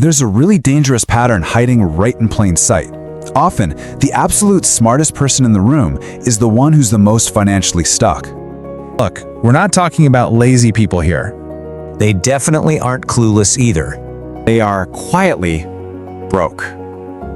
There's a really dangerous pattern hiding right in plain sight. Often, the absolute smartest person in the room is the one who's the most financially stuck. Look, we're not talking about lazy people here. They definitely aren't clueless either. They are quietly broke.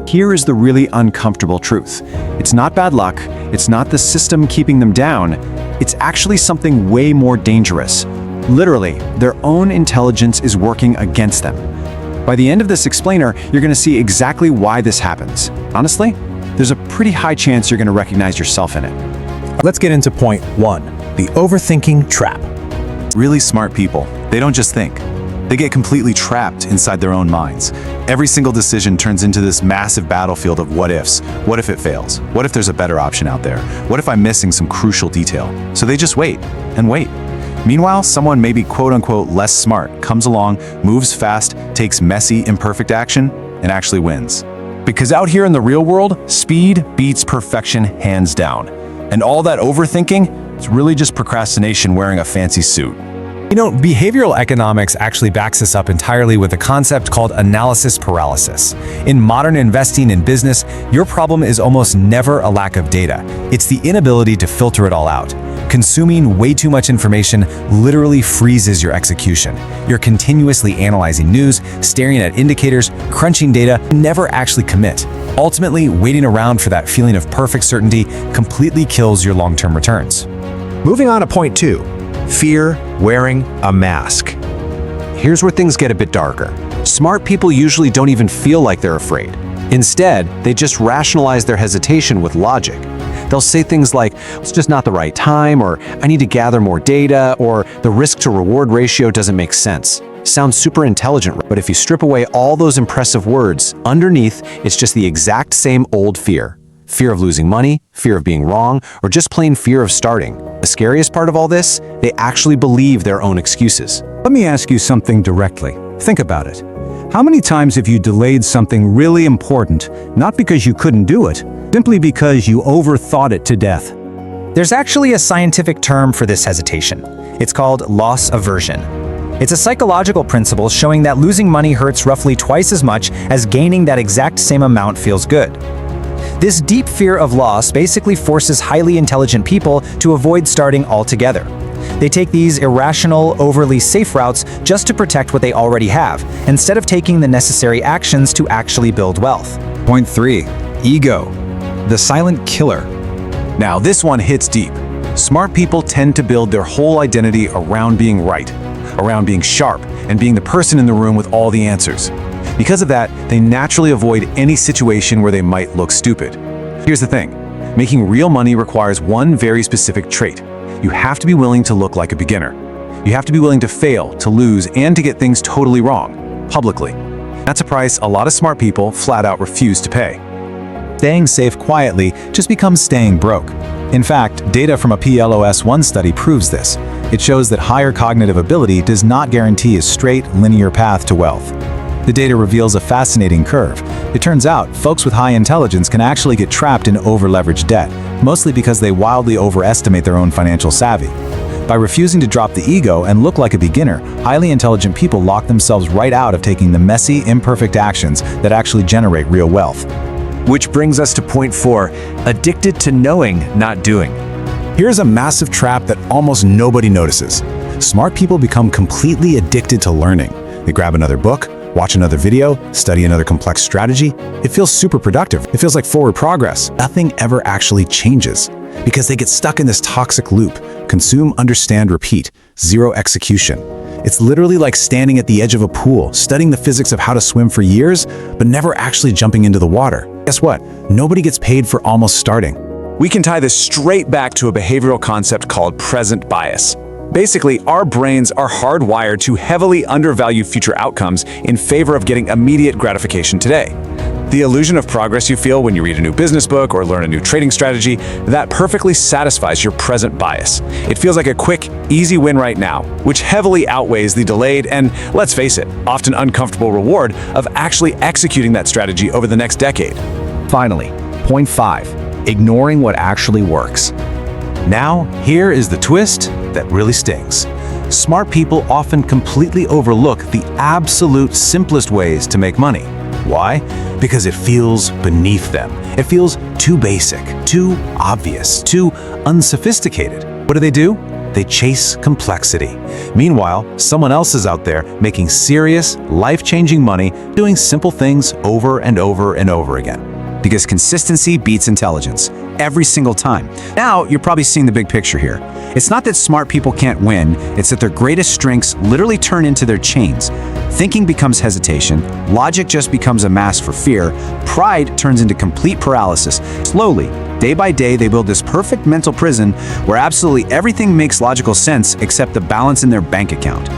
Here is the really uncomfortable truth. It's not bad luck, it's not the system keeping them down, it's actually something way more dangerous. Literally, their own intelligence is working against them. By the end of this explainer, you're going to see exactly why this happens. Honestly, there's a pretty high chance you're going to recognize yourself in it. Let's get into point 1, the overthinking trap. Really smart people, they don't just think. They get completely trapped inside their own minds. Every single decision turns into this massive battlefield of what ifs. What if it fails? What if there's a better option out there? What if I'm missing some crucial detail? So they just wait and wait. Meanwhile, someone maybe quote-unquote less smart comes along, moves fast, takes messy, imperfect action, and actually wins. Because out here in the real world, speed beats perfection hands down. And all that overthinking, it's really just procrastination wearing a fancy suit. You know, behavioral economics actually backs this up entirely with a concept called analysis paralysis. In modern investing and business, your problem is almost never a lack of data. It's the inability to filter it all out. Consuming way too much information literally freezes your execution. You're continuously analyzing news, staring at indicators, crunching data, never actually commit. Ultimately, waiting around for that feeling of perfect certainty completely kills your long-term returns. Moving on to point 2, fear wearing a mask. Here's where things get a bit darker. Smart people usually don't even feel like they're afraid. Instead, they just rationalize their hesitation with logic. They'll say things like, it's just not the right time, or I need to gather more data, or the risk-to-reward ratio doesn't make sense. Sounds super intelligent, but if you strip away all those impressive words, underneath, it's just the exact same old fear. Fear of losing money, fear of being wrong, or just plain fear of starting. The scariest part of all this, they actually believe their own excuses. Let me ask you something directly. Think about it. How many times have you delayed something really important, not because you couldn't do it, simply because you overthought it to death? There's actually a scientific term for this hesitation. It's called loss aversion. It's a psychological principle showing that losing money hurts roughly twice as much as gaining that exact same amount feels good. This deep fear of loss basically forces highly intelligent people to avoid starting altogether. They take these irrational, overly safe routes just to protect what they already have, instead of taking the necessary actions to actually build wealth. Point 3, ego, the silent killer. Now this one hits deep. Smart people tend to build their whole identity around being right, around being sharp, and being the person in the room with all the answers. Because of that, they naturally avoid any situation where they might look stupid. Here's the thing, making real money requires one very specific trait. You have to be willing to look like a beginner. You have to be willing to fail, to lose, and to get things totally wrong, publicly. That's a price a lot of smart people flat out refuse to pay. Staying safe quietly just becomes staying broke. In fact, data from a PLOS-1 study proves this. It shows that higher cognitive ability does not guarantee a straight, linear path to wealth. The data reveals a fascinating curve. It turns out, folks with high intelligence can actually get trapped in over-leveraged debt, mostly because they wildly overestimate their own financial savvy. By refusing to drop the ego and look like a beginner, highly intelligent people lock themselves right out of taking the messy, imperfect actions that actually generate real wealth. Which brings us to point 4, addicted to knowing, not doing. Here's a massive trap that almost nobody notices. Smart people become completely addicted to learning. They grab another book, watch another video, study another complex strategy. It feels super productive. It feels like forward progress. Nothing ever actually changes because they get stuck in this toxic loop. Consume, understand, repeat. Zero execution. It's literally like standing at the edge of a pool, studying the physics of how to swim for years, but never actually jumping into the water. Guess what? Nobody gets paid for almost starting. We can tie this straight back to a behavioral concept called present bias. Basically, our brains are hardwired to heavily undervalue future outcomes in favor of getting immediate gratification today. The illusion of progress you feel when you read a new business book or learn a new trading strategy, that perfectly satisfies your present bias. It feels like a quick, easy win right now, which heavily outweighs the delayed and, let's face it, often uncomfortable reward of actually executing that strategy over the next decade. Finally, point 5, ignoring what actually works. Now, here is the twist that really stings. smart people often completely overlook the absolute simplest ways to make money. Why? Because it feels beneath them. It feels too basic, too obvious, too unsophisticated. What do? They chase complexity. Meanwhile, someone else is out there making serious, life-changing money doing simple things over and over and over again. Because consistency beats intelligence, every single time. Now, you're probably seeing the big picture here. It's not that smart people can't win, it's that their greatest strengths literally turn into their chains. Thinking becomes hesitation, logic just becomes a mask for fear, pride turns into complete paralysis. Slowly, day by day, they build this perfect mental prison where absolutely everything makes logical sense except the balance in their bank account.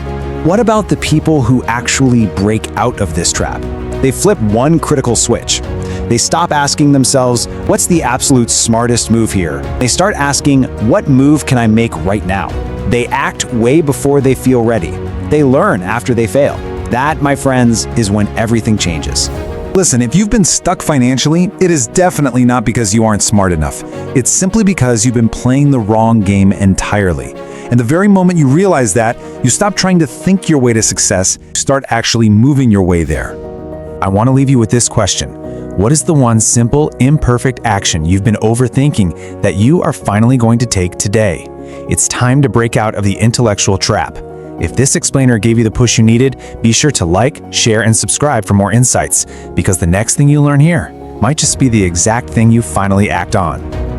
What about the people who actually break out of this trap? They flip one critical switch. They stop asking themselves, what's the absolute smartest move here? They start asking, what move can I make right now? They act way before they feel ready. They learn after they fail. That, my friends, is when everything changes. Listen, if you've been stuck financially, it is definitely not because you aren't smart enough. It's simply because you've been playing the wrong game entirely. And the very moment you realize that, you stop trying to think your way to success, start actually moving your way there. I want to leave you with this question. What is the one simple, imperfect action you've been overthinking that you are finally going to take today? It's time to break out of the intellectual trap. If this explainer gave you the push you needed, be sure to like, share, and subscribe for more insights, because the next thing you learn here might just be the exact thing you finally act on.